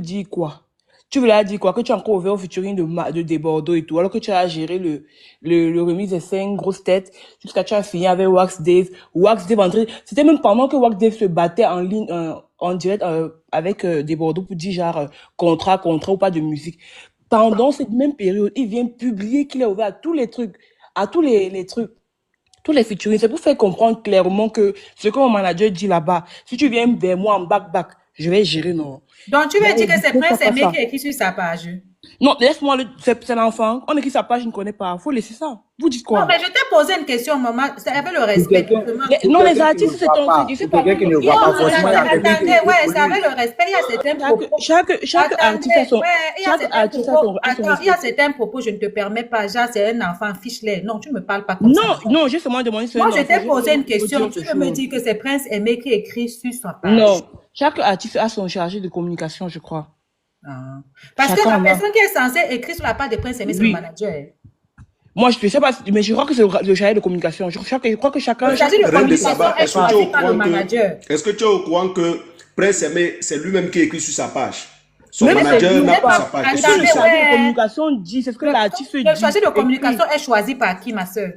dis quoi? Tu veux leur dire quoi? Que tu as encore ouvert au featuring de Bordeaux et tout, alors que tu as géré le remix des 5 grosses têtes jusqu'à tu as fini avec Wax Dave. Wax Dave c'était même pendant que Wax Dave se battait en ligne, en direct avec des Bordeaux pour dire genre contrat ou pas de musique. Pendant cette même période, il vient publier qu'il est ouvert à tous les trucs, à les trucs. Tous les featuring, c'est pour faire comprendre clairement que ce que mon manager dit là-bas, si tu viens vers moi en back, je vais gérer, non. Donc, tu veux Là, dire que c'est Prince ça passe Aimé ça. qui est écrit sur sa page? Non, laisse-moi, c'est l'enfant. On écrit sa page, je ne connais pas. Faut laisser ça. Vous dites Non, quoi? mais je t'ai posé une question, maman. C'est avec le Pour respect. quelqu'un Non, les qui ne artistes, c'est voit ton, pas, je sais pour pas. quelqu'un qui ne Non, voit pas, forcément, il y a quelqu'un qui attendez, écrit ouais, pour c'est avec lui. le respect. Il y a certains propos. Chaque artiste a Attendez, son, ouais, il y a chaque certains artiste a propos. son Attends, il y a respect. certains propos, je ne te permets pas. Genre, c'est un enfant, fiche-les. Non, tu ne me parles pas comme ça. Non, non, j'ai seulement demandé si c'est Moi, un je enfant. t'ai posé une Il faut dire question. Tu autre veux me chose. dire que c'est Prince Aimé qui écrit sur sa page? Non, chaque artiste a son chargé de communication, je crois. Ah. Parce que Chacun la en a. personne qui est censée écrire sur la page de Prince Aimé, c'est le Oui. manager. Moi, je ne sais pas, mais je crois que c'est le chargé de communication. Je crois que chacun. Le chargé de Reine de communication Saba, est est-ce que tu es choisi au par le courant manager. est-ce que tu es au courant que Prince Aimé, c'est lui-même qui écrit sur sa page? Son Même manager c'est n'a n'est pas sa pas. page. C'est Est-ce ce que que le tu Attendez, sais? chargé de ouais. communication dit, c'est ce que l'artiste Le dit. chargé de Écrit. communication est choisi par qui, ma soeur?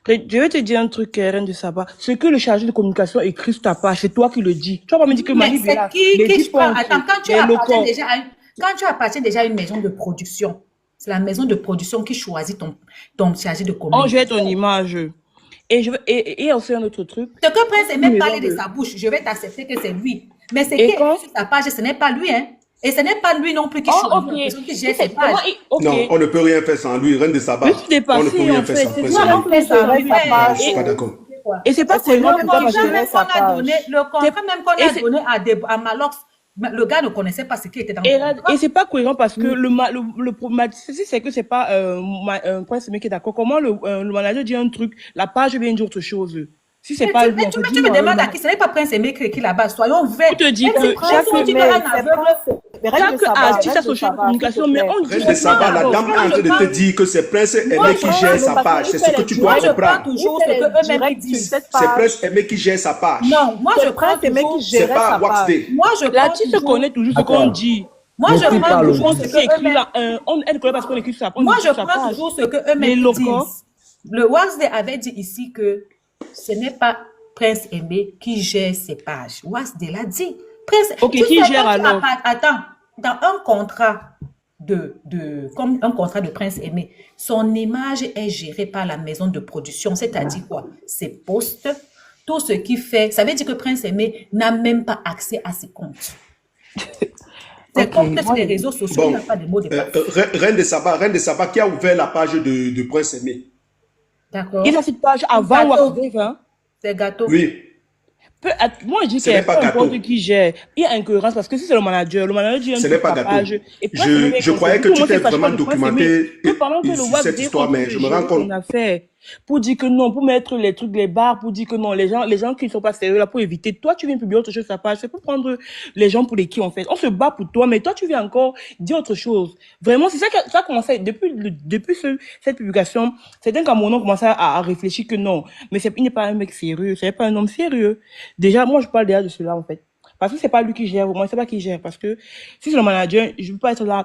Je vais te dire un truc, Reine de Saba. Ce que le chargé de communication écrit sur ta page, c'est toi qui le dis. Tu vas pas me dire que Mais Mani c'est Bella, qui les 10 prend? pontes, Attends, les locaux. quand tu appartiens déjà à une maison de production, c'est la maison de production qui choisit ton chargé de On jette ton communication. image. Et aussi un autre truc. Ce que Prince aime Une même maison parler de de. sa bouche, je vais t'accepter que c'est lui. Mais ce qui Et est quand. écrit sur sa page, ce n'est pas lui, hein. Et ce n'est pas lui non plus qui Oh, choisit ok. la personne qui Si gère ses c'est comment. pages. Ok. Non, on ne peut rien faire sans lui. Reine de Je Saba, suis on ne peut dépassée, rien en faire fait. sans C'est Prince Moi toi Aimé. non qui plus, me ça gérer me sa fait. Non, page. je suis pas d'accord. Et c'est pas C'est cohérent l'homme pour qui toi doit Le parce contrat que. gérer même qu'on sa a donné, page. le contrat même qu'on Et a c'est. donné à Malox, le gars ne connaissait pas ce qui était dans le Et contrat. c'est pas cohérent parce que si c'est que c'est pas Prince Aimé qui est d'accord, comment le manager dit un truc, la page vient dire autre chose. Si c'est pas lui, en fait, Mais tu me dis-moi. demandes à qui? Ce n'est pas Prince Aimé qui est là-bas. Soyons On vrais. te dit Même si que Prince on dit Aimé, qu'un c'est aveugle, Prince. Mais Reine de chaque Saba, artiste a Reine son de chargé de Saba, s'il te communication, mais plaît. on dit Reine que de c'est pas Saba, la d'accord. dame est en train de te dire que c'est Prince moi Aimé je qui prends, gère sa parce page. qu'il C'est ce fait que les tu moi dois je directs. prends comprendre. toujours Il ce fait que les eux-mêmes ils directs sur disent. cette C'est page. Prince Aimé qui gère sa page. Non, moi je C'est prends Prince Aimé qui toujours, C'est gérait pas sa Wax page. Day. moi je prends L'artiste connaît toujours, toujours ce qu'on dit. moi Donc, je il prends parle toujours On ce aussi. qui écrit que eux-mêmes, là, on elle connaît parce qu'on écrit sur moi je sur sa prends page. toujours ce que eux-mêmes Les ils locaux. disent. Le Waxday avait dit ici que ce n'est pas Prince Aimé qui gère ses pages. Waxday l'a dit. Prince, Ok, tu sais, qui gère quand tu alors? attends, dans un contrat comme un contrat de Prince Aimé, son image est gérée par la maison de production, c'est-à-dire quoi? Ses posts, tout ce qu'il fait, ça veut dire que Prince Aimé n'a même pas accès à ses comptes. Ses Ok. comptes sur les réseaux sociaux, il Bon, n'a pas de mots de passe. Reine de Saba qui a ouvert la page de Prince Aimé. D'accord? Il a cette page avant Gâteau. Wax Dave, hein. C'est gâteau. Oui, Moi, je dis ce que n'est peu pas importe gâteau. qui gère, il y a incohérence parce que si c'est le manager dit un Ce truc n'est pas sur sa gâteau. page. Et Prince Aimé vient Je croyais que contredire. Tout tu le monde t'es s'est fâché vraiment contre Prince Aimé. documenté Que pendant que le sur Wax cette Dave, histoire, on mais veut je me rends gérer son compte. affaire. Pour dire que non, pour mettre les trucs, les bars, pour dire que non, les gens qui ne sont pas sérieux là, pour éviter. Toi, tu viens publier autre chose sur sa page. C'est pour prendre les gens pour les qui, en fait. On se bat pour toi, mais toi, tu viens encore dire autre chose. Vraiment, c'est ça que ça a commencé depuis cette publication. Certains Camerounais ont commencé à réfléchir que non, mais il n'est pas un mec sérieux, c'est pas un homme sérieux. Déjà, moi, je parle déjà de cela, en fait. Parce que c'est pas lui qui gère, moi, c'est pas qui gère. Parce que si c'est le manager, je veux pas être là.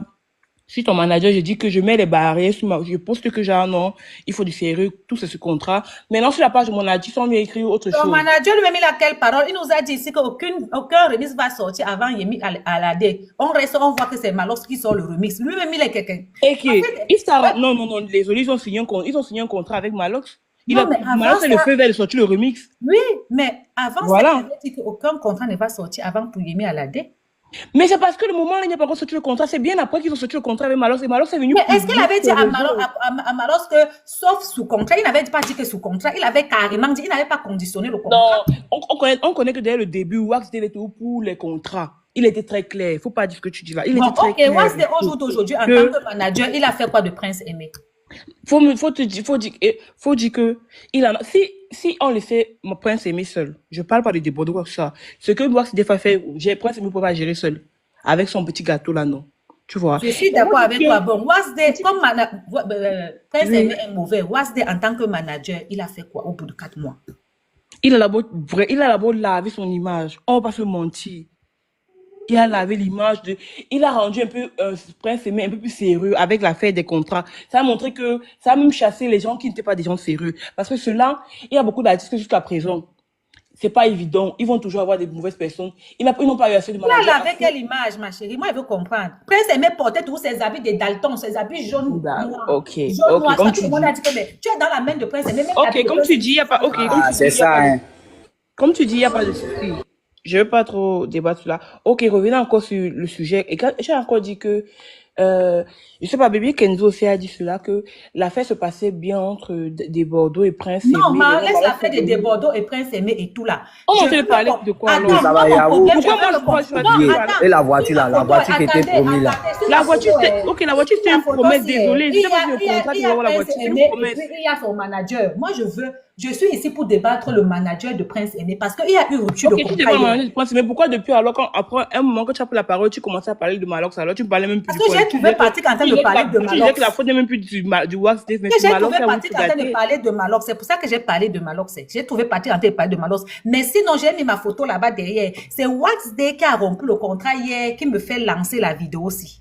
Si ton manager, je dis que je mets les barrières, je poste que genre non, il faut du sérieux, tout c'est ce contrat. Maintenant, sur la page de mon artiste, on lui a écrit autre Ton chose. manager lui-même, il a quelle parole? Il nous a dit ici aucun remix va sortir avant Yemi à la D. On reste, on voit que c'est Malox qui sort le remix. Lui-même, il est quelqu'un. Et qui, Ouais. non, désolé, ils ont signé un contrat avec Malox. Non, mais avant Malox, c'est le ça, feu vert de sortir le remix. oui, mais avant ça, il Voilà. avait dit qu'aucun contrat ne va sortir avant pour Yemi à la D. Mais c'est parce que le moment où il n'y a pas encore sorti le contrat, c'est bien après qu'ils ont sorti le contrat avec Malox. Et Malox est venu Mais est-ce qu'il publier avait dit sur à les réseaux. Malox que, sauf sous contrat, il n'avait pas dit que sous contrat, il avait carrément dit, il n'avait pas conditionné le contrat. Non, on connaît que dès le début, Wax devait tout pour les contrats. Il était très clair. Il ne faut pas dire ce que tu dis là. Il Bon, était très ok, clair. moi, c'était au jour d'aujourd'hui, en tant que manager, il a fait quoi de Prince Aimé? Faut dire que il en a, si on le fait, mon Prince Aimé seul. Je parle pas de déborder quoi que ça. Ce que Wax des fois fait, Prince Aimé peut pas gérer seul. Avec son petit gâteau là, non. Tu vois. Je suis d'accord avec toi. Bon, comme Prince Aimé est mauvais, Wasde en tant que manager, il a fait quoi au bout de 4 mois? Il a d'abord laver son image. On va pas se mentir. il a lavé l'image de, il a rendu un peu Prince Aimé un peu plus sérieux avec l'affaire des contrats. Ça a montré que ça a même chassé les gens qui n'étaient pas des gens sérieux. Parce que ceux-là, il y a beaucoup d'artistes que jusqu'à présent, c'est pas évident. Ils vont toujours avoir des mauvaises personnes. Ils n'ont pas eu assez de Il a managers. lavé quelle image, ma chérie? Moi, je veux comprendre. Prince Aimé portait tous ses habits de Dalton, ses habits jaunes, noirs. Ok, Jaune, noir. comme Ça, tu tout le monde dis. a dit que mais, tu es dans la main de Prince Aimé. Même Ok, habillé de comme Prince tu dis, il n'y a pas, ok, comme Ah, tu dis, c'est y a ça, pas de, hein. comme tu dis, il n'y a pas de souci. Je veux pas trop débattre sur là. Ok, revenons encore sur le sujet. Et quand j'ai encore dit que, je sais pas, Baby Kenzo aussi a dit cela, que l'affaire se passait bien entre des Bordeaux et Prince Aimé. Non, Les mais gens laisse parlaient l'affaire de Bordeaux et Prince Aimé et tout là. On Je entend veux parler le de quoi Attends, alors? Ça moi, va, mon Yahoo. problème, je Pourquoi veux moi, le moi, je dois comprendre. Oublié. Non, attends. Et la voiture là, la Sur voiture qui était attendez, promise là. sur La voiture, photo, c'était, ok, la voiture c'était sur une la photo, promesse, c'est- désolé. Je il sais y pas a, si le il y a, contrat il de y a avoir la Prince voiture, c'est une Aimé et promesse. puis il y a son manager. Moi, je suis ici pour débattre le manager de Prince Aimé parce qu'il y a eu rupture Ok, de tu contrat devais hier. m'en Prince, mais pourquoi depuis alors, quand, après un moment que tu as pris la parole, tu commençais à parler de Malox, alors tu ne parlais même plus Parce du que point. j'ai trouvé Patrick en train de parler de Tu disais que la Malox. faute n'est même plus du Wax Dave, mais Que c'est j'ai Malox trouvé qui a voulu Patrick te en train de gâter. parler de Malox. C'est pour ça que j'ai parlé de Malox. J'ai trouvé Patrick en train de parler de Malox. Mais sinon, j'ai mis ma photo là-bas derrière. C'est Wax Day qui a rompu le contrat hier, qui me fait lancer la vidéo aussi.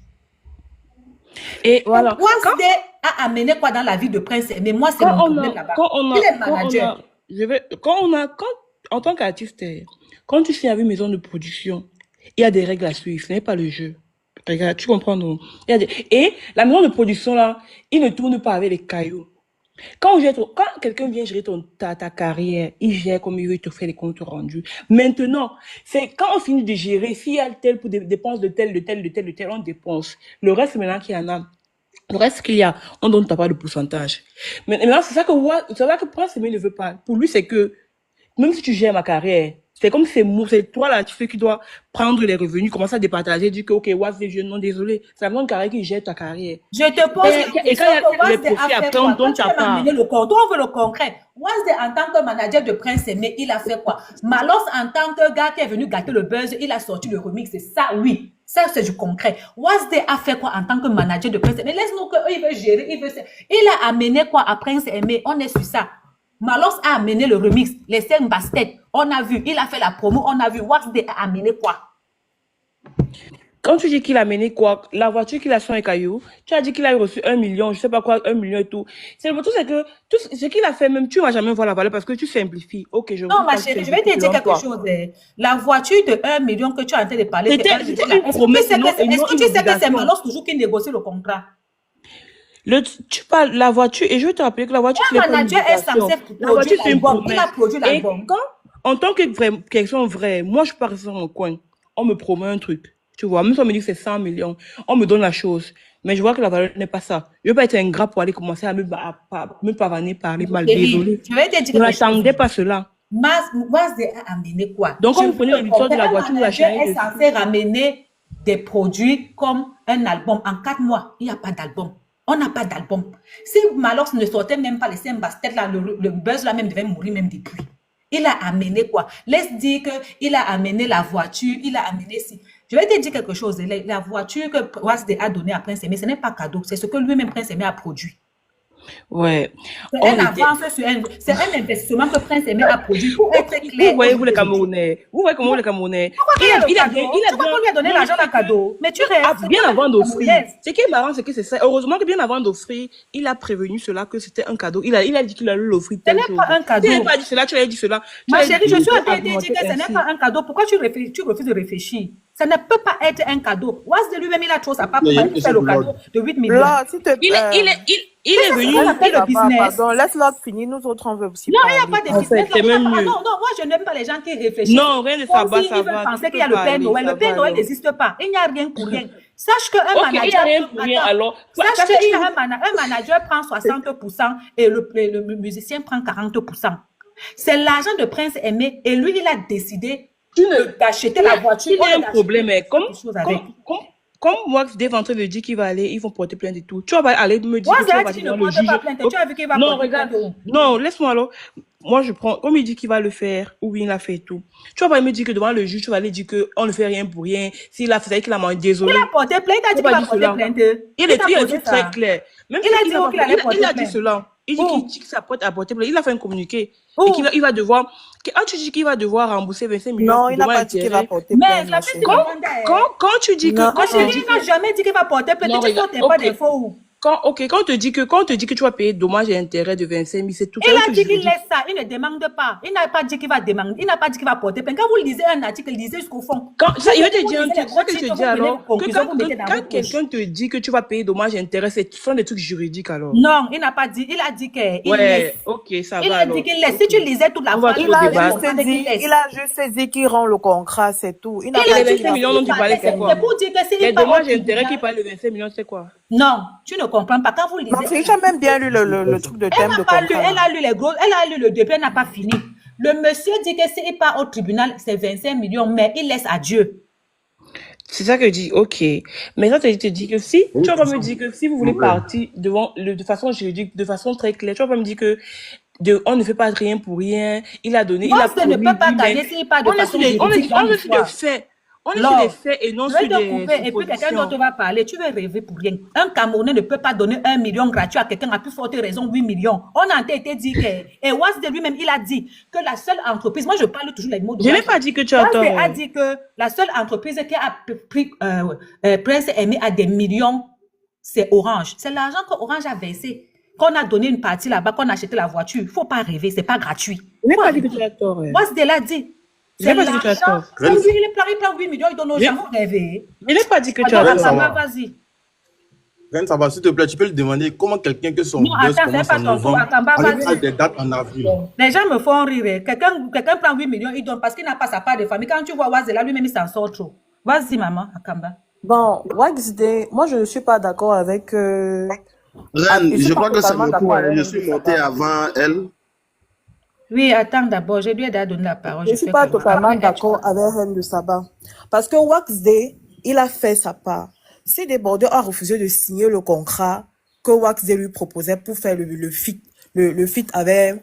Et voilà. Wax Day a amené quoi dans la vie de Prince Aimé? Moi, c'est Quand mon on problème a, là-bas. quand on Il a, est quand on manager. a, en tant qu'artiste, quand tu signes avec une maison de production, il y a des règles à suivre, ce n'est pas le jeu. Regarde, tu comprends, non? Et la maison de production, là, il ne tourne pas avec les cailloux. Quand quelqu'un vient gérer ta carrière, il gère comme il veut, il te fait les comptes rendus. Maintenant, c'est quand on finit de gérer, s'il y a tel pour des dépenses de tel, on dépense. Le reste, maintenant qu'il y en a, le reste qu'il y a, on donne pas de pourcentage. Mais maintenant, c'est ça que Prince Aimé ne veut pas. Pour lui, c'est que, même si tu gères ma carrière, c'est comme c'est toi là, tu sais, qui dois prendre les revenus, commencer à départager, dire que, ok, Waz des jeunes, non, désolé. C'est la maison de carrière qui gère ta carrière. Je te pose une Et question. quand il y a Que les Waz Day profits, a fait après, quoi? on Quand donne tu ta veux part. m'amener le concret, on veut le concret. Waz Day, en tant que manager de Prince Aimé, il a fait quoi? Malos, en tant que gars qui est venu gâter le buzz, il a sorti le remix. C'est ça, oui. Ça, c'est du concret. Waz Day a fait quoi en tant que manager de Prince Aimé? Laisse-nous qu'il veut gérer, il a amené quoi à Prince Aimé? On est sur ça. Malos a amené le remix, les 5 baskets. On a vu, il a fait la promo, on a vu. Wax Day a amené quoi? Quand tu dis qu'il a mené quoi, la voiture qu'il a sur un caillou, tu as dit qu'il a reçu 1 million, je sais pas quoi, 1 million et tout. C'est le tout, c'est que tout ce qu'il a fait, même tu vas jamais voir la valeur parce que tu simplifies. Ok, je Non, vois ma que tu chérie, je vais te simplifies dire selon quelque toi. chose. La voiture de 1 million que tu es en train de parler, C'était c'est 1 million. une promesse, non, et Est-ce non que une tu sais que c'est obligation. Malos toujours qui négocie le contrat? Tu parles la voiture, et je vais te rappeler que la voiture, Un c'est pas une manager est obligation. censé La voiture, produire c'est une l'album. Il a promesse. produit Et l'album. quand, en tant que question vraie, moi, je pars dans mon coin, on me promet un truc. Tu vois, même si on me dit que c'est 100 millions, on me donne la chose. Mais je vois que la valeur n'est pas ça. Je ne veux pas être ingrat pour aller commencer à me pavaner, parler mal. Chérie, Désolé. je vais te dire Je quelque chose. n'attendais pas cela. Waz Day a amené quoi? Donc, quand Je vous prenez veux l'histoire de la comprendre. voiture, vous la Un manager changez est dessus. censé ramener des produits comme un album. En 4 mois, il n'y a pas d'album. On n'a pas d'album. Si Malos ne sortait même pas les 5 baskets là, le buzz là même devait mourir même depuis. Il a amené quoi? Laisse dire qu'il a amené la voiture, il a amené si. Je vais te dire quelque chose. La voiture que Waz Day a donnée à Prince Aimé, ce n'est pas cadeau. C'est ce que lui-même Prince Aimé a produit. Ouais. C'est On un était... avance c'est un investissement que Prince Aimé a produit pour être Vous clair. voyez-vous les Camerounais? Vous voyez comment les Camerounais? Tu crois qu'on lui a donné l'argent d'un cadeau? Mais tu restes. Bien avant d'offrir. Camerounaise. Ce qui est marrant, c'est que c'est ça. Heureusement que bien avant d'offrir, il a prévenu cela que c'était un cadeau. Il a dit qu'il allait l'offrir Ce telle n'est chose. pas un cadeau. Tu n'avais pas dit cela, tu avais dit cela. Ma chérie, je suis en train de de dire que ce n'est pas un cadeau. Pourquoi tu refuses de réfléchir? Ça ne peut pas être un cadeau. Waz Day lui-même, il a trop sa part pour Mais faire le cadeau de 8 millions. Là, s'il te Il est venu. Ça s'appelle le business. Pardon, laisse l'autre finir. Nous autres, on veut aussi Non, il n'y a parler. pas de En fait, business. c'est même Non, mieux. non, moi, je n'aime pas les gens qui réfléchissent. Non, rien de ça Comme va, si ça ils veulent va. penser Tu qu'il y a peux le pas Père aller, Noël. ça Le Père va, Noël alors. n'existe pas. Il n'y a rien pour rien. Sache qu'un Ok, il n'y a manager... rien pour rien, Attends. alors. Sache qu'un manager prend 60% et le musicien prend 40%. C'est l'argent de Prince Aimé et lui, il a décidé d'acheter la voiture. Il y a un problème, mais comme Wax Dave est en train de dire qu'il va aller, ils vont porter plainte et tout. Tu vas aller me dire Moi, que tu ça vas dit devant ne le porte juge. pas plainte. Tu as vu qu'il va Non, porter regarde. plainte. Non, laisse-moi alors. moi, je prends, comme il dit qu'il va le faire, ou bien il a fait et tout. Tu vas pas me dire que devant le juge, tu vas aller dire qu'on ne fait rien pour rien. S'il a fait ça, qu'il a mangé, Il désolé. a porté plainte, il a Tu dit vas qu'il pas va dire porter cela. plainte. Il Il a a posé dit très ça. clair. Même Il a s'il dit n'a qu'il pas, allait il porter a dit plainte. cela. Il dit Où? qu'il s'apprête à porter plainte. Il a fait un communiqué. Et Où? qu'il va devoir, tu dis qu'il va devoir rembourser 25 millions Non, pour il n'a dommages pas dit qu'il va intérêts. porter Mais plainte, la ma fille se chérie. demande. Quand tu dis que, Non, quand Ma tu chérie, dis il n'a jamais dit qu'il va porter plainte. non, Tu regarde, sautes pas ok. des faux. Quand on te dit que tu vas payer dommages et intérêts de 25 000, c'est tout. C'est Il un a truc dit qu'il juridique. laisse ça, il ne demande pas. Il n'a pas dit qu'il va demander, il n'a pas dit qu'il va porter plainte. Quand vous lisez un article, lisez jusqu'au fond. Quand, ça, il va te Vous dire un lisez les truc, ça gros que je te titres, dis vous prenez vos alors, que conclusions, vous mettez dans quand votre poche. quelqu'un te dit que tu vas payer dommages et intérêts, ce sont des trucs juridiques alors. Non, il n'a pas dit, il a dit qu'il laisse. Ouais, ok, ça Il va a alors. dit qu'il laisse. Ok. Si tu lisais toute la On va phrase, trop tu débattre. comprendrais qu'il laisse. Il a juste dit qu'il rend le contrat, c'est tout. Il n'a Il pas a Et les dit dit qu'il 25 va millions que dont porter tu parlais, c'est plainte. quoi? c'est pour dire que Les s'il part au dommages et intérêts qui tribunal. parlent de 25 millions, c'est quoi? Non, tu ne comprends pas. Quand vous lisez. Ma fille, j'ai même bien lu le truc de Elle thème n'a de pas lu, contrat. elle a lu les gros, elle a lu le début, elle n'a pas fini. Le monsieur dit que s'il part au tribunal, c'est 25 millions, mais il laisse à Dieu. C'est ça que je dis, ok. Mais ça, te dit que si, tu vas pas me dire que si vous voulez partir devant de façon juridique, de façon très claire, tu vas pas me dire que on ne fait pas rien pour rien, il a donné, il a Parce ne promis peut pas lui-même. gagner s'il part de On est façon sur des, on est, juridique dans on est sur des l'histoire. faits. On est sur Laure, des faits et non je vais sur te des couper et puis quelqu'un d'autre suppositions. va parler. Tu veux rêver pour rien. Un Camerounais ne peut pas donner 1 million gratuit à quelqu'un à plus forte raison 8 millions. On a été dit que, et Wasde lui-même, il a dit que la seule entreprise, moi je parle toujours les mots de Je n'ai Wasde. pas dit que tu as Wasde tort. a dit que la seule entreprise qui a pris Prince Aimé à des millions, c'est Orange. C'est l'argent que Orange a versé. Qu'on a donné une partie là-bas, qu'on a acheté la voiture. Il ne faut pas rêver, c'est pas gratuit. Je n'ai Faut pas dit que arrêter. tu as tort. Wasde l'a dit. Je n'ai C'est pas dit que tu as l'argent. tort. Comme lui, il prend 8 millions, il donne aux Je gens. Vous rêvez. je n'ai pas dit que tu as Alors, Ren, ça tort. va. Akamba, vas-y. Ren, ça va, s'il te plaît, tu peux lui demander comment quelqu'un que son Non, buzz attends, c'est commence pas en ton tour. novembre, Akamba, on lui vas-y. parle des dates en avril. Les gens me font rire. Quelqu'un prend 8 millions, il donne parce qu'il n'a pas sa part de famille. Quand tu vois Wazela, lui-même, il s'en sort trop. Vas-y, maman, Akamba. Bon, Waxday, moi je ne suis pas d'accord avec. Ren, Je suis je pas crois que c'est totalement mon d'accord tour, hein. avec Je elle, suis ça monté va. avant elle. Oui, attends d'abord. Je lui ai déjà donné la parole. Je Je ne suis fais pas comment? totalement Après, elle, tu d'accord parles. avec Reine de Saba. Parce que Waxday, il a fait sa part. Si des Bordeaux a refusé de signer le contrat que Waxday lui proposait pour faire le feat avec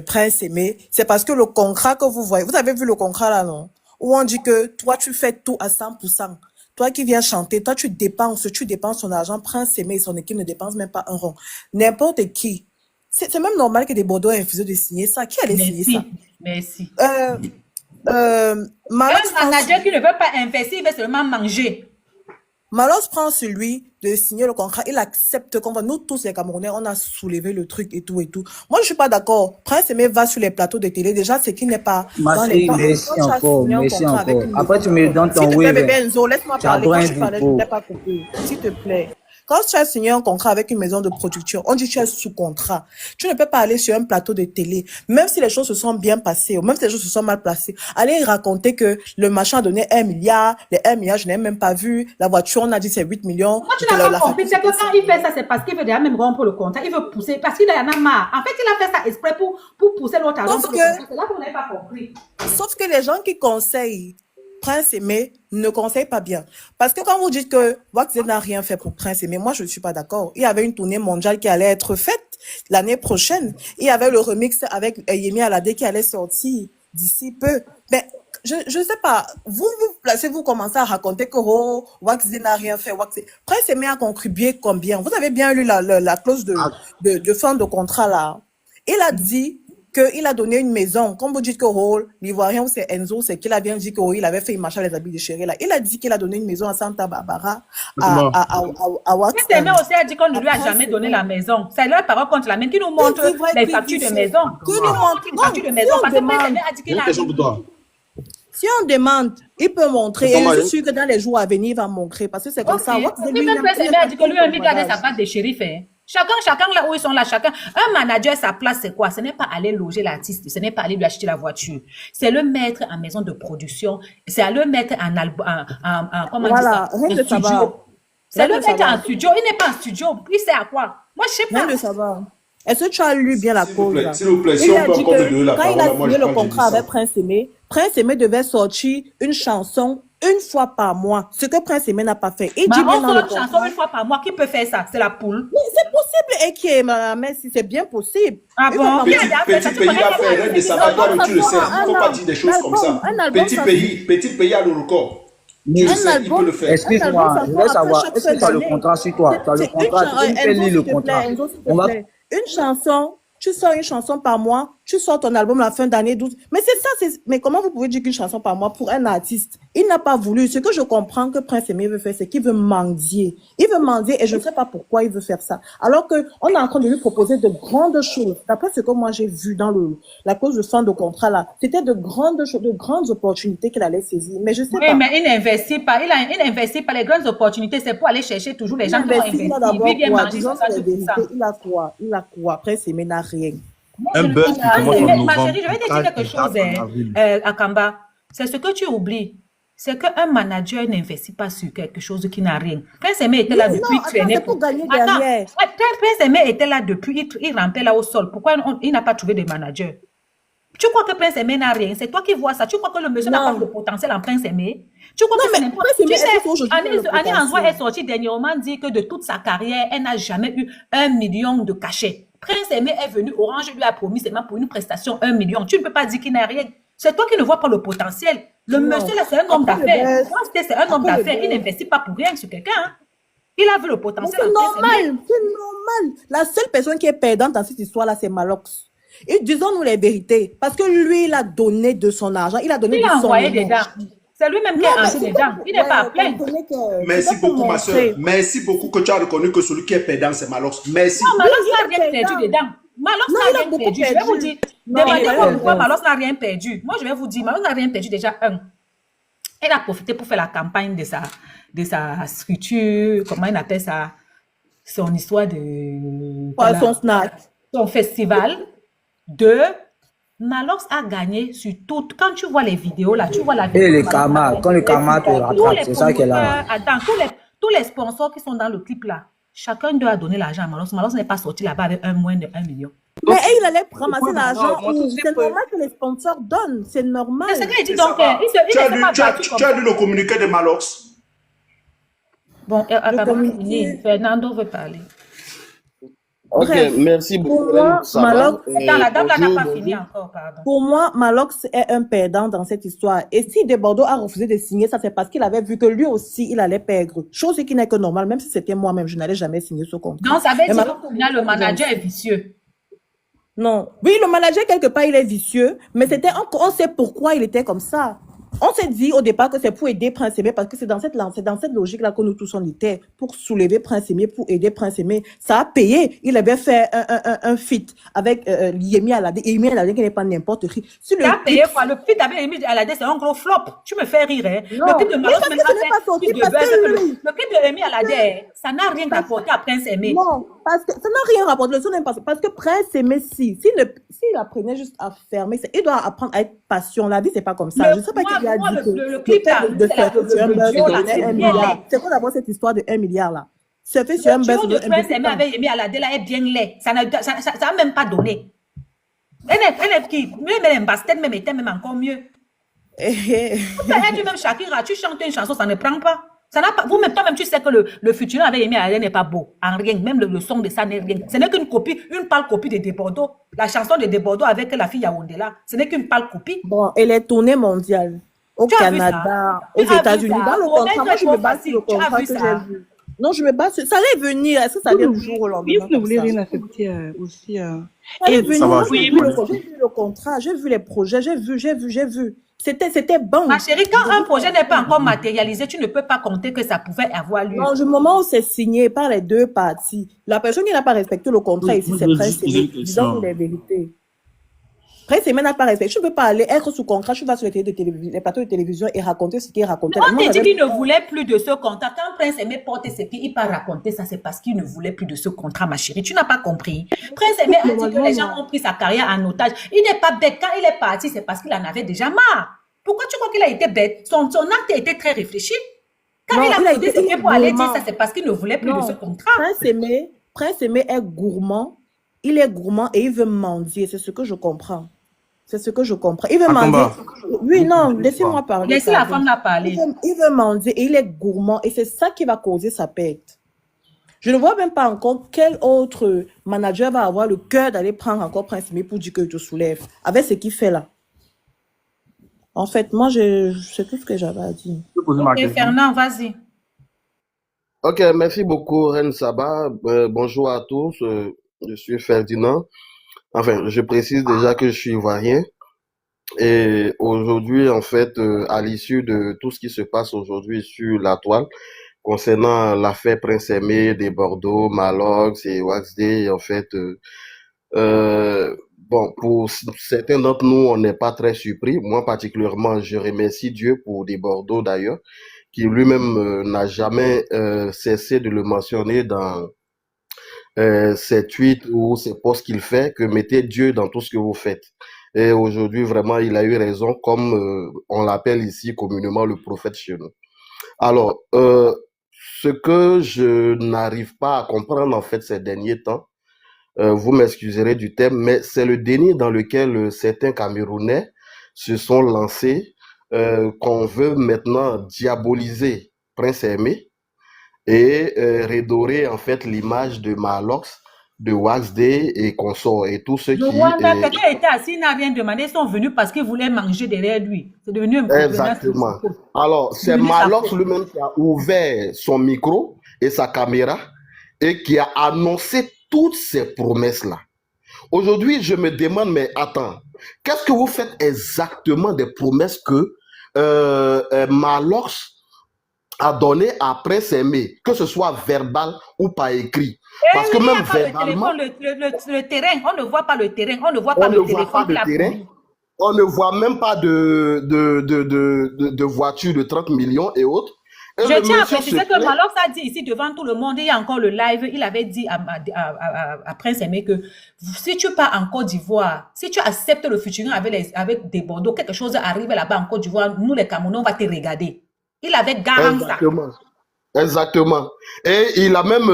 Prince Aimé, c'est parce que le contrat que vous voyez, vous avez vu le contrat là, non? Où on dit que toi, tu fais tout à 100%. Toi qui viens chanter, toi, tu dépenses ton argent. Prince Aimé et son équipe ne dépensent même pas un rond. N'importe qui. C'est même normal que des Bordeaux aient refusé de signer ça. Qui allait signer ça? Merci. Malos Un manager qui ne veut pas investir, il veut seulement manger. prend celui de signer le contrat, il accepte qu'on va, nous tous les Camerounais, on a soulevé le truc et tout et tout. Moi, je suis pas d'accord. Prince Aimé va sur les plateaux de télé, déjà, c'est qu'il n'est pas Ma dans les chérie, temps. merci Quand tu as encore, signé un merci contrat avec encore. une Après, tu me maison, donnes s'il ton te oui, plaît, bébé Enzo, laisse-moi tu as parler. droit Quand à je un parlais, je ne dépôt. t'ai pas coupé. S'il te plaît. Quand tu as signé un contrat avec une maison de production, on dit que tu es sous contrat. Tu ne peux pas aller sur un plateau de télé, même si les choses se sont bien passées, ou même si les choses se sont mal placées, aller raconter que le machin a donné 1 milliard, les 1 milliard, je n'ai même pas vu, la voiture, on a dit c'est 8 millions. Moi, tu que n'as pas la compris. facture, C'est que c'était quand 5 il fait millions. ça, c'est parce qu'il veut déjà même rompre le contrat. Il veut pousser, parce qu'il en a marre. En fait, il a fait ça exprès pour pousser l'autre à Sauf rompre le que, contrat. C'est là qu'on n'avait pas compris. sauf que les gens qui conseillent Prince Aimé ne conseillent pas bien. Parce que quand vous dites que Waxday n'a rien fait pour Prince Aimé, moi je ne suis pas d'accord. Il y avait une tournée mondiale qui allait être faite l'année prochaine. Il y avait le remix avec Yemi Alade qui allait sortir d'ici peu. Mais je ne sais pas, vous placez, vous commencez à raconter que oh, Waxday n'a rien fait. Prince Aimé a contribué combien? Vous avez bien lu la clause Ah, de fin de contrat là. Il a dit qu'il a donné une maison. Comme vous dites que oh, l'Ivoirien, c'est Enzo, c'est qu'il a bien dit qu'il avait fait une marche à les habits déchirés là. Il a dit qu'il a donné une maison à Santa Barbara laisse-moi. à Prince Aimé aussi a dit qu'on ne lui a Prince jamais donné Aimé. la maison. C'est leur parole contre la mienne qui nous Qui montre dit vrai, les qui factures dit de faux? maison. Qui Qui nous nous montre montre? une Non, facture de si maison. on Parce que Prince demande, Aimé a dit J'ai qu'il une a question pour mis. toi. si on demande, il peut montrer. Et Attends, je suis sûr que dans les jours à venir, il va montrer. Parce que c'est comme Ok. ça. Parce Waxday, que lui, même Prince il Aimé n'est a pas dit que tout lui-même, il gardait sa témoignage. part de shérif. Hein. Chacun là où ils sont là, chacun. Un manager, sa place, c'est quoi? Ce n'est pas aller loger l'artiste, ce n'est pas aller lui acheter la voiture. C'est le mettre en maison de production, c'est à le mettre en album, comment on dit ça? Voilà, rien En de savoir. studio. C'est Rien le de mettre en savoir. studio. Il n'est pas en studio. Il sait à quoi? Moi, je sais Rien pas. de savoir. Est-ce que tu as lu bien la cause là? S'il vous plaît, si Il on a peut dit encore me que donner la quand il parole, a là, moi signé je le parle, j'ai dit contrat avec ça. Prince Aimé devait sortir une chanson une fois par mois, ce que Prince Aimé n'a pas fait. Il dit Maman bien dans le sort une chanson contrat. une fois par mois. Qui peut faire ça? C'est la poule. Mais c'est possible, et qui est mais si c'est bien possible. Ah Il bon? va Qui commencer- a fait ça? Petit Tu pays connais a fait quelqu'un rien de qui ça fait va, ça? toi tu le sais. Il Un ne faut pas dire des choses album, comme ça. un album, Petit ça pays a le record. Tu Mais le Un sais, il peut album, le faire. excuse-moi, un album, je ça voudrais sort après savoir, chaque est-ce fin que tu as le d'année. contrat sur toi? Tu as le C'est une contrat, chanson, tu peux lire le contrat. Enzo, s'il te On va plaît. Une chanson, tu sors une chanson par mois, tu sors ton album la fin d'année 12. Mais c'est ça, mais comment vous pouvez dire qu'une chanson par mois pour un artiste? Il n'a pas voulu. Ce que je comprends que Prince Aimé veut faire, c'est qu'il veut mendier. Il veut mendier et je ne sais pas pourquoi il veut faire ça. Alors que on est en train de lui proposer de grandes choses. D'après ce que moi j'ai vu dans la clause de fin de contrat là, c'était de grandes choses, de grandes opportunités qu'il allait saisir. Mais je sais Oui, pas. mais il n'investit pas. Il n'investit pas. Les grandes opportunités, c'est pour aller chercher toujours les gens qui vont Il a investir. d'abord Lui, il vient quoi? manger Disons sur ça, la tout ça. vérité, il a quoi? Prince Aimé n'a rien. Moi, Un je ne buzz pense qui pas. commence en Ma novembre. chérie, je vais te dire quelque chose, en avril. Akamba. C'est ce que tu oublies. C'est qu'un manager n'investit pas sur quelque chose qui n'a rien. Prince Aimé était là Non, depuis, attends, traîner c'est pour gagner Attends, derrière. Prince Aimé était là depuis, il rampait là au sol. Pourquoi il n'a pas trouvé de manager? Tu crois que Prince Aimé n'a rien? C'est toi qui vois ça. Tu crois que le monsieur n'a Non. pas le potentiel en Prince Aimé? Tu crois Non, que mais c'est n'importe Prince Aimé, Tu sais, est-ce qu'aujourd'hui, il a le Annie Anzoua potentiel? est sortie dernièrement dire que de toute sa carrière, elle n'a jamais eu 1 million de cachets. Prince Aimé est venu, Orange lui a promis seulement pour une prestation 1 million. Tu ne peux pas dire qu'il n'a rien. C'est toi qui ne vois pas le potentiel. Le Non. monsieur là, c'est un homme Après le d'affaires. buzz, Moi, c'est un homme après le d'affaires. Il buzz. n'investit pas pour rien sur quelqu'un. Hein. Il a vu le Mais potentiel c'est en Prince Aimé. normal, c'est normal. La seule personne qui est perdante dans cette histoire-là, c'est Malox. Et disons-nous les vérités. Parce que lui, il a donné de son argent, il a donné Il de a son envoyé des nom. dents. C'est lui-même qui Non, a mais envoyé c'est des pas... dents. Il n'est pas à plaindre. comprenez que... Merci tu dois te beaucoup, ma montrer. soeur. Merci beaucoup que tu as reconnu que celui qui est perdant, c'est Malox. Merci. Non, Malox Oui, n'a il est rien perdu perdant. dedans. Malox Non, n'a il a rien beaucoup perdu. Je vais vous perdu. dire. Non, il Demandez-moi a pourquoi perdu. Malox n'a rien perdu. Moi, je vais vous dire, Malox n'a rien perdu déjà. Elle a profité pour faire la campagne de sa structure, comment il appelle ça, son histoire de... Pas son snack. Son festival. 2, Malox a gagné sur tout. Quand tu vois les vidéos là, tu vois la vidéo. Et le de karma, Malox. quand le karma te Tous rattrape, les c'est ça qu'elle a. promoteurs, attends, tous les sponsors qui sont dans le clip là, chacun doit donner l'argent à Malox. Malox n'est pas sorti là-bas avec moins de 1 million. Mais il allait ramasser l'argent moi, où c'est c'est peu. normal que les sponsors donnent. C'est normal. C'est ce qu'il dit Ça donc. va. Il Tu ne as s'est lu, pas tu as- battu tu comme as ça. lu le communiqué de Malox. Bon, communiqué. Fernando veut parler. Ok, Bref, merci beaucoup. pour moi, Ça va? Malox, Attends, la dame là n'a Bonjour, pas bonjour. fini encore, pardon. Pour moi, Malox est un perdant dans cette histoire. Et si De Bordeaux a refusé de signer, ça c'est parce qu'il avait vu que lui aussi, il allait perdre. Chose qui n'est que normale, même si c'était moi-même, je n'allais jamais signer ce contrat. Donc, ça veut Mais dire Malox, qu'au final, le manager est vicieux. non. Oui, le manager, quelque part, il est vicieux, mais on sait pourquoi il était comme ça. On s'est dit au départ que c'est pour aider Prince Aimé, parce que c'est dans cette logique-là que nous tous on était, pour soulever Prince Aimé, pour aider Prince Aimé. Ça a payé. Il avait fait un feat avec Yemi Alade. Yemi Alade qui n'est pas n'importe qui. Sur le Tu as payé clip, quoi? Le prix d'Abel Émile Alade, c'est un gros flop. Tu me fais rire, hein? non. Le clip de Mais Malox parce que maintenant ce n'est pas fait sorti, plus de parce buzz que que lui, le clip de Émile Alade, ça n'a rien apporté à Prince Aimé. non, parce que ça n'a rien rapporté. Le son n'est pas parce que Prince Aimé, s'il apprenait juste à fermer, il doit apprendre à être patient. La vie, c'est pas comme ça. Je ne sais pas qui lui a dit que le clip là, de c'est faire sur un le buzz, duo de là, donner c'est 1 bien milliard. laid. C'est quoi d'abord cette histoire de 1 milliard là? C'est fait sur un Le buzz duo de de Prince Aimé avec Émile Alade là est bien laid. Ça n'a même pas donné. Elle qui, même elle basket même était même encore mieux. Elle dit même Shakira, tu chantes une chanson, ça ne prend pas. Ça n'a pas, vous-même, toi-même, tu sais que le futur avec Émile Alade n'est pas beau. En rien. Même le son de ça n'est rien. Ce n'est qu'une copie, une pâle copie de Debordeaux. La chanson de Debordeaux avec la fille Yaoundé là. Ce n'est qu'une pâle copie. Bon, elle est tournée mondiale. Au Tu as vu Canada, ça? aux Tu as vu États-Unis. ça? Dans le Pour contrat, moi, mettre je me trop base sur le facile. Tu as contrat vu que ça? j'ai vu. Non, je me base sur... Ça allait venir. Est-ce que ça vient du jour au Oui, lendemain vous ne comme voulez ça? rien accepter aussi. Ça allait venir. Ça va, Moi, je j'ai comprends. vu le contrat, j'ai vu les projets, j'ai vu. C'était bon. Ma chérie, quand un projet n'est pas encore matérialisé, tu ne peux pas compter que ça pouvait avoir lieu. Non, du moment où c'est signé par les deux parties, la personne qui n'a pas respecté le contrat ici, Moi, c'est je veux Prince juste poser Aimé. une question. Disons les vérités. Prince Aimé n'a pas respecté. Tu ne peux pas aller être sous contrat, tu vas sur les plateaux de télévision et raconter ce qu'il racontait. On Moi, te dit j'avais- qu'il ne voulait plus de ce contrat. Quand Prince Aimé porte ses pieds, il part raconter ça. C'est parce qu'il ne voulait plus de ce contrat, ma chérie. Tu n'as pas compris. Prince Aimé a dit que les gens ont pris sa carrière en otage. Il n'est pas bête. Quand il est parti, c'est parce qu'il en avait déjà marre. Pourquoi tu crois qu'il a été bête? Son acte a été très réfléchi. Quand Non, il il a a posé été ses pieds pour aller dire gourmand. ça, c'est parce qu'il ne voulait plus de Non. ce contrat. Prince Aimé est gourmand. Il est gourmand et il veut mendier. C'est ce que je comprends. C'est ce que je comprends. Il veut Attends, mendier. bah. Oui, non, laissez-moi parler. Laissez la pardon. femme la parler. Il veut mendier et il est gourmand et c'est ça qui va causer sa perte. Je ne vois même pas encore quel autre manager va avoir le cœur d'aller prendre encore Prince Aimé pour dire que je te soulève avec ce qu'il fait là. En fait, moi, c'est tout ce que j'avais à dire. Je peux poser ma Ok, question. Fernand, vas-y. Ok, merci beaucoup, Reine Saba. Bonjour à tous. Je suis Ferdinand. Enfin, je précise déjà que je suis ivoirien. Et aujourd'hui, en fait, à l'issue de tout ce qui se passe aujourd'hui sur la toile, concernant l'affaire Prince Aimé des Bordeaux, Malox et Waxday, en fait, bon, pour certains d'entre nous, on n'est pas très surpris. Moi, particulièrement, je remercie Dieu pour des Bordeaux d'ailleurs, qui lui-même n'a jamais cessé de le mentionner dans ses tweets ou ses posts qu'il fait, que mettez Dieu dans tout ce que vous faites. Et aujourd'hui, vraiment, il a eu raison, comme on l'appelle ici communément le prophète chez nous. Alors, ce que je n'arrive pas à comprendre en fait ces derniers temps, vous m'excuserez du thème, mais c'est le déni dans lequel certains Camerounais se sont lancés, qu'on veut maintenant diaboliser Prince Aimé et redorer en fait l'image de Malox, de Waxday et consorts et tous ceux Le qui... Rwanda, quelqu'un était assis, il n'a rien demandé, ils sont venus parce qu'ils voulaient manger derrière lui. C'est devenu un problème. Exactement. Alors, c'est devenu sa Malox faute. lui-même qui a ouvert son micro et sa caméra et qui a annoncé toutes ces promesses-là. Aujourd'hui, je me demande, mais attends, qu'est-ce que vous faites exactement des promesses que Malox a donné à Prince Aimé, que ce soit verbal ou pas écrit? Parce que Il n'y même a pas le verbalement, téléphone, le terrain, on ne voit pas le terrain, on ne voit pas on ne le voit pas téléphone de qu'il a terrain, promis. on ne voit même pas de voitures de 30 millions et autres. Et Je le tiens à monsieur préciser se que plaint. Malox a dit ici devant tout le monde, il y a encore le live, il avait dit à Prince Aimé que si tu pars en Côte d'Ivoire, si tu acceptes le futur avec des Bordeaux, quelque chose arrive là-bas en Côte d'Ivoire, nous les Camerounais, on va te regarder. Il avait garanti ça. Exactement. Exactement. Et il a même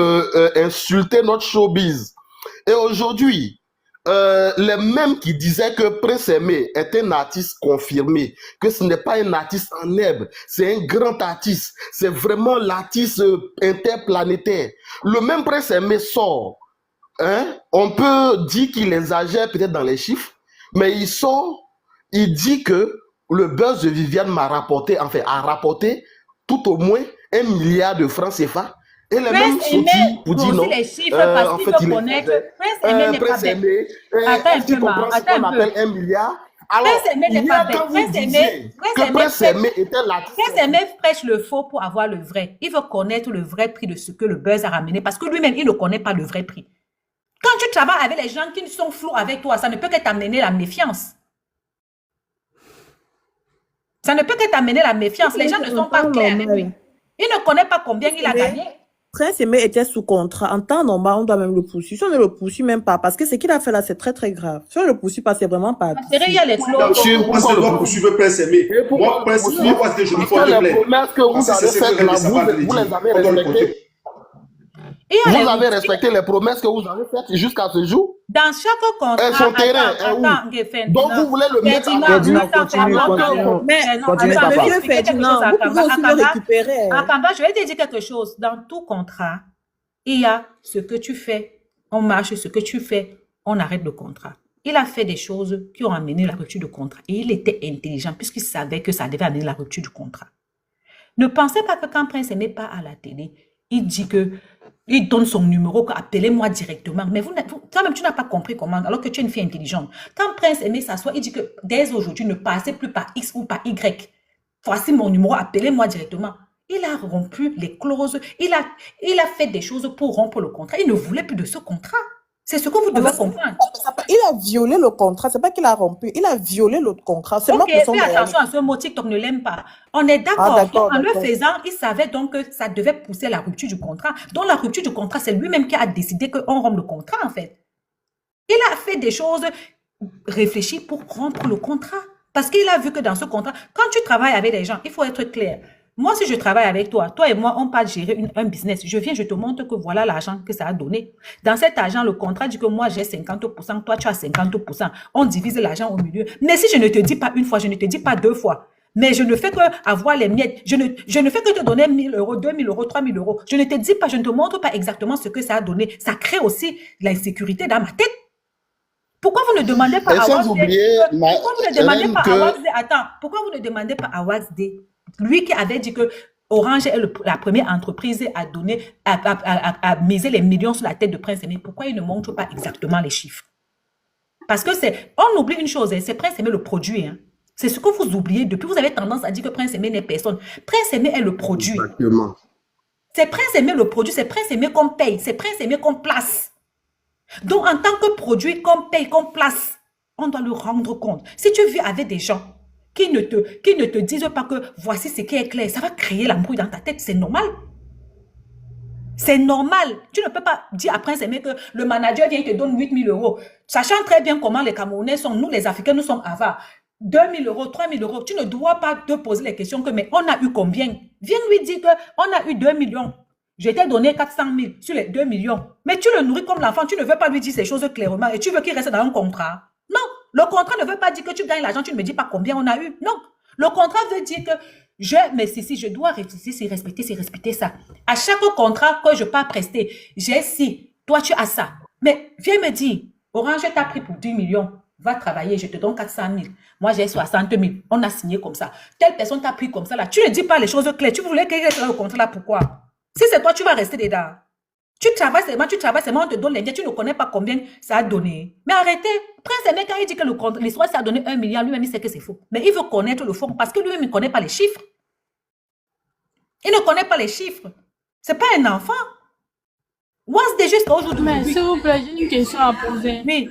insulté notre showbiz. Et aujourd'hui, les mêmes qui disaient que Prince Aimé est un artiste confirmé, que ce n'est pas un artiste en herbe, c'est un grand artiste, c'est vraiment l'artiste interplanétaire. Le même Prince Aimé sort, hein, on peut dire qu'il exagère peut-être dans les chiffres, mais il sort, il dit que le buzz de Viviane m'a rapporté, enfin, a rapporté tout au moins 1 milliard de francs CFA. Et les mêmes Prince Aimé sorties pour dire non. grossit les chiffres parce En qu'il fait, veut il connaître. est Prince Aimé n'est pas Prince bête. Aimé, Attends un est-ce qu'il peu, comprend ce attends qu'on un appelle peu. 1 milliard? Alors, Prince Aimé n'est pas hier, bête. quand vous Prince Aimé, disiez que Prince Aimé était l'artiste, Prince Aimé prêche le faux pour avoir le vrai. Il veut connaître le vrai prix de ce que le buzz a ramené parce que lui-même, il ne connaît pas le vrai prix. Quand tu travailles avec les gens qui sont flous avec toi, ça ne peut que t'amener la méfiance. Ça ne peut que t'amener la méfiance. Les gens ne sont pas clairs avec lui. Il ne connaît pas combien il a gagné. Prince Aimé était sous contrat. En temps normal, on doit même le poursuivre. Si on ne le poursuit même pas, parce que ce qu'il a fait là, c'est très très grave. Si on ne le poursuit pas, c'est vraiment pas. C'est vrai, il y a les clauses. Pourquoi on doit poursuivre Prince Aimé? Moi, Prince Aimé, je lui porte les plainte. promesses que vous avez faites là, vous les avez respectées. Vous avez respecté les promesses que vous avez faites jusqu'à ce jour? Dans chaque contrat, Son terrain est où? Donc vous voulez le mettre à Ferdinand, continue. Mais Continue, attends, papa. monsieur Ferdinand, vous pouvez aussi le récupérer. Akamba, je vais te dire quelque chose. Dans tout contrat, il y a ce que tu fais, on marche, ce que tu fais, on arrête le contrat. Il a fait des choses qui ont amené la rupture du contrat. Et il était intelligent puisqu'il savait que ça devait amener la rupture du contrat. Ne pensez pas que quand Prince Aimé part à la télé, il dit que il donne son numéro, appelez-moi directement. Mais toi-même, tu n'as pas compris comment, alors que tu es une fille intelligente. Quand Prince Aimé s'assoit, il dit que dès aujourd'hui, ne passez plus par X ou par Y. Voici mon numéro, appelez-moi directement. Il a rompu les clauses, il a fait des choses pour rompre le contrat. Il ne voulait plus de ce contrat. C'est ce que vous devez comprendre. Il a violé le contrat, c'est pas qu'il a rompu, il a violé l'autre contrat. Ok, fais attention à ce mot, TikTok ne l'aime pas. On est d'accord. En le faisant, il savait donc que ça devait pousser la rupture du contrat. Donc la rupture du contrat, c'est lui-même qui a décidé qu'on rompe le contrat en fait. Il a fait des choses réfléchies pour rompre le contrat. Parce qu'il a vu que dans ce contrat, quand tu travailles avec les gens, il faut être clair. Moi, si je travaille avec toi, toi et moi, on part gérer un business. Je viens, je te montre que voilà l'argent que ça a donné. Dans cet argent, le contrat dit que moi, j'ai 50%, toi, tu as 50%. On divise l'argent au milieu. Mais si je ne te dis pas une fois, je ne te dis pas deux fois, mais je ne fais que avoir les miettes, je ne fais que te donner 1 000 euros, 2 000 euros, 3 000 euros. Je ne te dis pas, je ne te montre pas exactement ce que ça a donné. Ça crée aussi l'insécurité dans ma tête. Pourquoi vous ne demandez pas Et à sans Waxday, oublier, pourquoi vous ne demandez Hélène, pas à que Waxday, attends, pourquoi vous ne demandez pas à Waxday, lui qui avait dit que Orange est la première entreprise à donner, à miser les millions sur la tête de Prince Aimé, pourquoi il ne montre pas exactement les chiffres? Parce que on oublie une chose, c'est Prince Aimé le produit, hein. C'est ce que vous oubliez depuis. Vous avez tendance à dire que Prince Aimé n'est personne. Prince Aimé est le produit. exactement. C'est Prince Aimé le produit, c'est Prince Aimé qu'on paye, c'est Prince Aimé qu'on place. Donc, en tant que produit qu'on paye, qu'on place, on doit lui rendre compte. Si tu vis avec des gens qui ne te disent pas que voici ce qui est clair, ça va créer l'embrouille dans ta tête, c'est normal. C'est normal. Tu ne peux pas dire à Prince Aimé que le manager vient et te donne 8 000 euros, sachant très bien comment les Camerounais sont, nous les Africains, nous sommes avares. 2 000 euros, 3 000 euros, tu ne dois pas te poser les questions que, mais on a eu combien? Viens lui dire qu'on a eu 2 millions. Je t'ai donné 400 000 sur les 2 millions. Mais tu le nourris comme l'enfant, tu ne veux pas lui dire ces choses clairement et tu veux qu'il reste dans un contrat. Non, le contrat ne veut pas dire que tu gagnes l'argent, tu ne me dis pas combien on a eu. Non, le contrat veut dire que mais si je dois réfléchir, c'est respecter ça. À chaque contrat que je pars prester, j'ai si, toi tu as ça. Mais viens me dire, Orange t'a pris pour 10 millions. Va travailler, je te donne 400 000. Moi, j'ai 60 000. On a signé comme ça. Telle personne t'a pris comme ça là. Tu ne dis pas les choses claires. Tu voulais qu'il reste dans le contrat là. Pourquoi? Si c'est toi, tu vas rester dedans. Tu travailles seulement, on te donne les biens. Tu ne connais pas combien ça a donné. Mais arrêtez. Prince Aimé, quand il dit que l'histoire, ça a donné 1 milliard, lui-même, il sait que c'est faux. Mais il veut connaître le fond parce que lui-même, il ne connaît pas les chiffres. Il ne connaît pas les chiffres. Ce n'est pas un enfant. Waxday jusqu'à aujourd'hui. Mais s'il vous plaît, j'ai une question à poser. Oui.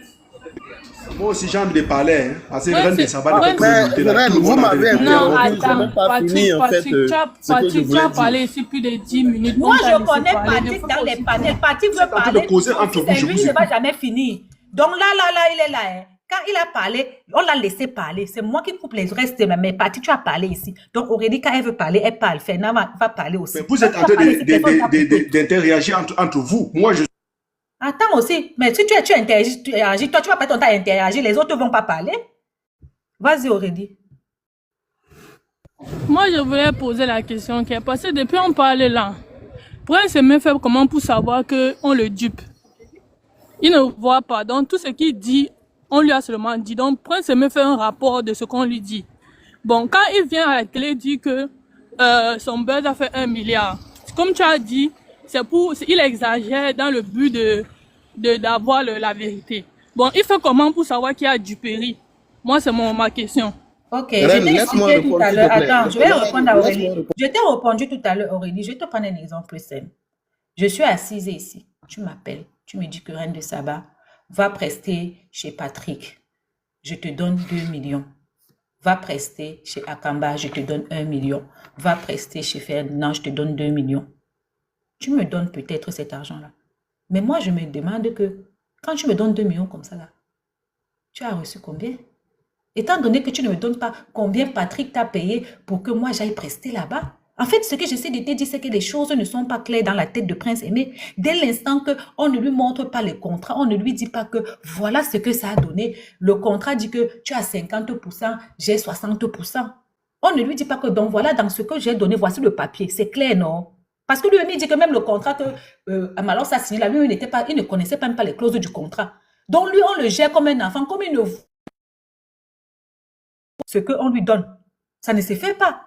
Moi aussi, j'ai envie de parler. Hein. Parce que Ouais, Reine de c'est- Saba ouais, ne peut plus Mais monter là. Reine, Tout le vous monde a m'avez arrêté. Non, interrompu, je n'ai même attends, pas fini en fait Patrick, tu as, ce que je Patrick, tu voulais as dire. parlé ici plus de 10 minutes. Moi, On t'a je laissé connais parler, ne Patrick faut dans pas les aussi panels. Patrick Vous êtes veut en train parler. de causer entre Si vous, c'est je lui, vous il ne écoute. va jamais finir. Donc là, il est là. Hein. Quand il a parlé, on l'a laissé parler. C'est moi qui coupe les restes. Mais Patrick, tu as parlé ici. Donc Aurélie, quand elle veut parler, elle parle. Fernand va parler aussi. Mais vous Quand êtes tu en as train parlé ici, personne t'a coupé. d'interagir entre vous. Moi, je Attends aussi. Mais si tu interagis, toi, tu vas pas ton temps à interagir. Les autres ne vont pas parler. Vas-y, Aurélie. Moi, je voulais poser la question, ok, parce que depuis on parle là, Prince Aimé fait comment pour savoir qu'on le dupe? Il ne voit pas. Donc, tout ce qu'il dit, on lui a seulement dit. Donc, Prince Aimé fait un rapport de ce qu'on lui dit. Bon, quand il vient à la télé dire que son buzz a fait 1 milliard, comme tu as dit, il exagère dans le but d'avoir la vérité. Bon, il fait comment pour savoir qu'il y a du péri? Moi, c'est ma question. Ok, Reine, je t'ai laisse-moi expliqué tout répondre, à s'il te l'heure. plaît. Attends, je vais répondre à Laisse-moi Aurélie. répondre. Je t'ai répondu tout à l'heure, Aurélie. Je vais te prendre un exemple plus simple. Je suis assise ici. Tu m'appelles. Tu me dis que Reine de Saba va prester chez Patrick. Je te donne 2 millions. Va prester chez Akamba. Je te donne 1 million. Va prester chez Ferdinand. Je te donne 2 millions. Tu me donnes peut-être cet argent-là. Mais moi, je me demande que quand tu me donnes 2 millions comme ça, là, tu as reçu combien? Étant donné que tu ne me donnes pas combien Patrick t'a payé pour que moi j'aille prester là-bas. En fait, ce que j'essaie de te dire, c'est que les choses ne sont pas claires dans la tête de Prince Aimé. Dès l'instant qu'on ne lui montre pas les contrats, on ne lui dit pas que voilà ce que ça a donné. Le contrat dit que tu as 50%, j'ai 60%. On ne lui dit pas que donc voilà, dans ce que j'ai donné, voici le papier. C'est clair, non? Parce que lui-même, il dit que même le contrat que Amalos a signé là, lui, il ne connaissait même pas les clauses du contrat. Donc lui, on le gère comme un enfant, comme il ne ce qu'on lui donne. Ça ne se fait pas.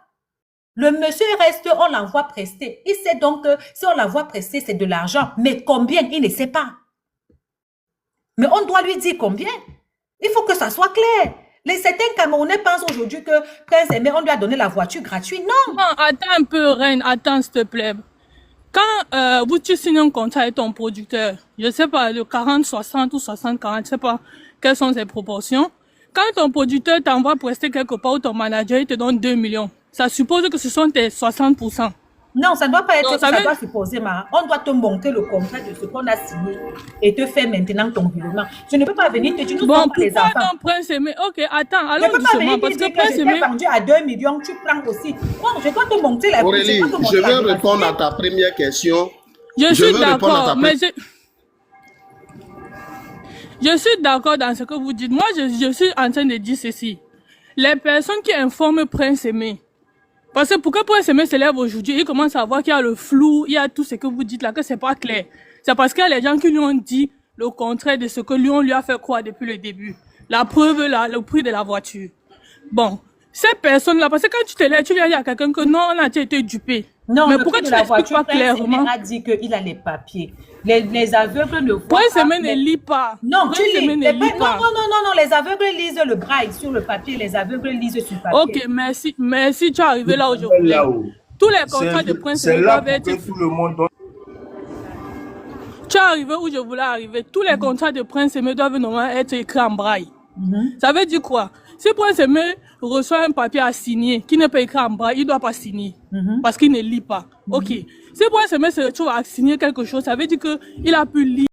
Le monsieur reste, on l'envoie prester. Il sait donc que si on l'envoie prester, c'est de l'argent. Mais combien, il ne sait pas. Mais on doit lui dire combien. Il faut que ça soit clair. Certains Camerounais pensent aujourd'hui que Prince Aimé, on lui a donné la voiture gratuite. Non. Non, attends un peu, Reine, attends, s'il te plaît. Quand tu signes un contrat avec ton producteur, je ne sais pas, de 40-60 ou 60-40, je ne sais pas quelles sont ses proportions. Quand ton producteur t'envoie prester quelque part ou ton manager, il te donne 2 millions. Ça suppose que ce sont tes 60%. Non, ça ne doit pas être Donc, ça, ça ça veut... doit supposer, on doit te montrer le contrat de ce qu'on a signé et te faire maintenant ton virement. Je ne peux pas venir te dire, nous ne Bon, sommes pas les pourquoi enfants. donc Prince Aimé? Ok, attends, Je ne allons peux pas venir doucement, te parce dire que que Prince je t'ai Aimé... vendu à 2 millions, tu prends aussi. Non, je dois te montrer la Aurélie, dois te montrer je la vais véracité. répondre à ta première question. Je Je suis veux répondre à ta d'accord, mais première... je suis d'accord dans ce que vous dites. Moi, je suis en train de dire ceci. Les personnes qui informent Prince Aimé, parce que pourquoi Prince Aimé se lève aujourd'hui, il commence à voir qu'il y a le flou, il y a tout ce que vous dites là, que c'est pas clair. C'est parce qu'il y a les gens qui lui ont dit le contraire de ce que lui, on lui a fait croire depuis le début. La preuve là, le prix de la voiture. Bon, ces personnes-là, parce que quand tu te lèves, tu viens dire à quelqu'un que non, on a été dupé. Non, mais le pourquoi prix tu de la n'expliques voiture, pas clairement? Prince Aimé a dit qu'il a les papiers. Les aveugles ne voient Prince pas. Aimé ne lit pas. Non, tu Prince lis. Aimé ne lit Non, pas. non, non, non, non, les aveugles lisent le braille sur le papier, les aveugles lisent sur le papier. Ok, merci, merci, tu es arrivé là aujourd'hui. Là-haut. Tous les contrats de Prince C'est Aimé là doivent pour être... que tout le monde donne. Tu es arrivé où je voulais arriver. Tous les contrats de Prince Aimé doivent normalement être écrits en braille. Ça veut dire quoi? Si Prince Aimé reçoit un papier à signer qui n'est pas écrit en braille, il ne doit pas signer. Parce qu'il ne lit pas. Ok. Si Prince Aimé se retrouve à signer quelque chose, ça veut dire qu'il a pu lire.